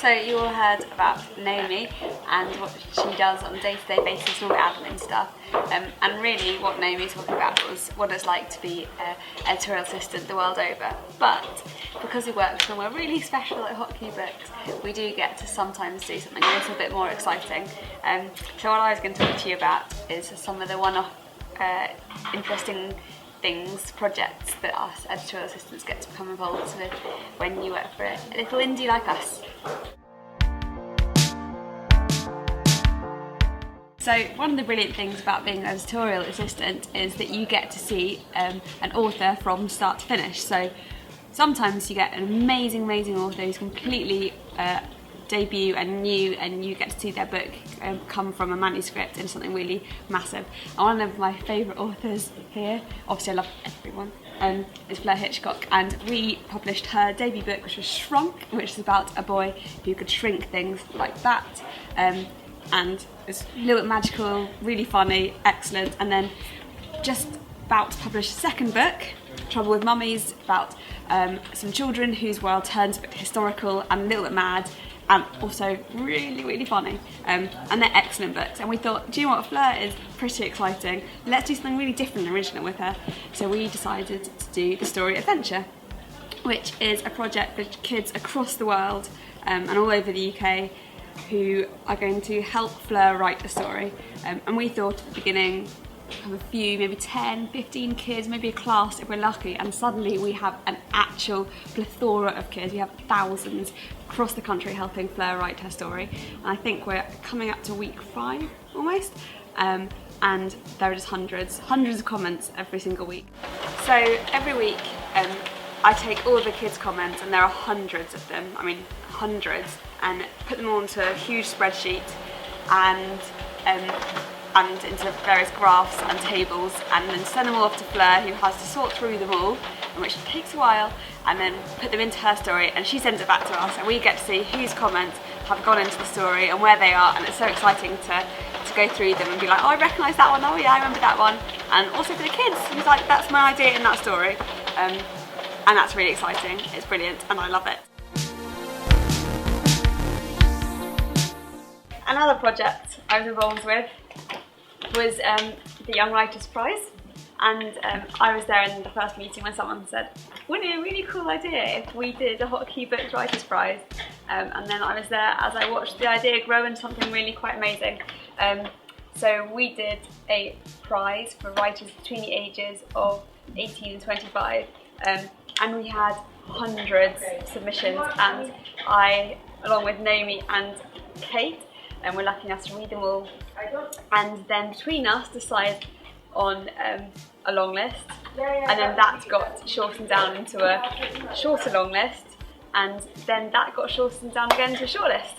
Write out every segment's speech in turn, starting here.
So you all heard about Naomi and what she does on a day-to-day basis and all the admin stuff. And really what Naomi's talking about was what it's like to be an editorial assistant the world over. But because we work somewhere really special at Hotkey Books, we do get to sometimes do something a little bit more exciting. So what I was going to talk to you about is some of the one-off interesting projects that us editorial assistants get to become involved with when you work for a little indie like us. So one of the brilliant things about being an editorial assistant is that you get to see an author from start to finish. So sometimes you get an amazing author who's completely debut and new, and you get to see their book come from a manuscript into something really massive. And one of my favourite authors here, obviously I love everyone, is Fleur Hitchcock, and we published her debut book, which was Shrunk, which is about a boy who could shrink things like that, and it's a little bit magical, really funny, excellent. And then just about to publish a second book, Trouble with Mummies, about some children whose world turns a bit historical and a little bit mad, and also really funny, and they're excellent books. And we thought, do you know what, Fleur is pretty exciting, let's do something really different and original with her. So we decided to do the Story Adventure, which is a project for kids across the world and all over the UK who are going to help Fleur write the story. And we thought at the beginning have a few, maybe 10, 15 kids, maybe a class if we're lucky, and suddenly we have an actual plethora of kids. We have thousands across the country helping Fleur write her story, and I think we're coming up to week 5 almost, and there are just hundreds of comments every single week. So every week I take all of the kids' comments, and there are hundreds of them, I mean hundreds, and put them all into a huge spreadsheet and into various graphs and tables, and then send them all off to Fleur, who has to sort through them all, which takes a while, and then put them into her story, and she sends it back to us, and we get to see whose comments have gone into the story and where they are. And it's so exciting to go through them and be like, oh, I recognise that one, oh yeah, I remember that one. And also for the kids, who's like, that's my idea in that story, and that's really exciting. It's brilliant and I love it. Another project I was involved with was the Young Writers Prize, and I was there in the first meeting when someone said, wouldn't it be a really cool idea if we did a Hotkey Books Writers Prize? And then I was there as I watched the idea grow into something really quite amazing. So we did a prize for writers between the ages of 18 and 25, and we had hundreds of submissions, and I, along with Naomi and Kate, and we're lucky enough to read them all, and then between us decide on a long list, and then that got shortened down into a shorter long list, and then that got shortened down again to a short list.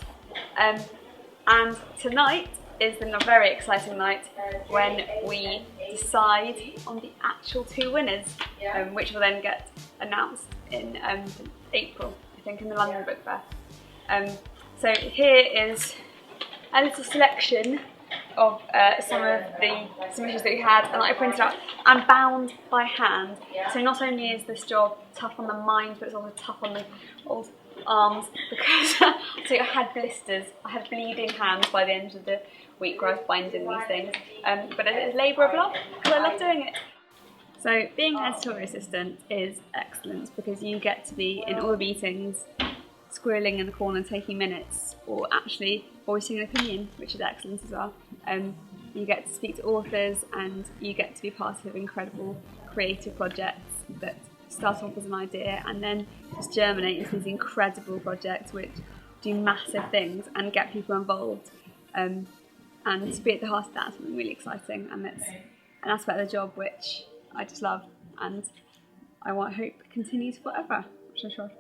And tonight is the very exciting night when we decide on the actual 2 winners, which will then get announced in April, I think, in the London Book Fair. So here is a little selection of some of the submissions that we had, and I printed out and bound by hand. So not only is this job tough on the mind, but it's also tough on the old arms, because so I had blisters, I had bleeding hands by the end of the week where I was binding these things. But it's labour of love, because I love doing it. So being an editorial assistant is excellent because you get to be in all the meetings, squirreling in the corner taking minutes, or actually voicing an opinion, which is excellent as well. You get to speak to authors, and you get to be part of incredible creative projects that start off as an idea and then just germinate into these incredible projects which do massive things and get people involved. And to be at the heart of that is something really exciting, and it's an aspect of the job which I just love, and I hope continues forever, which I'm sure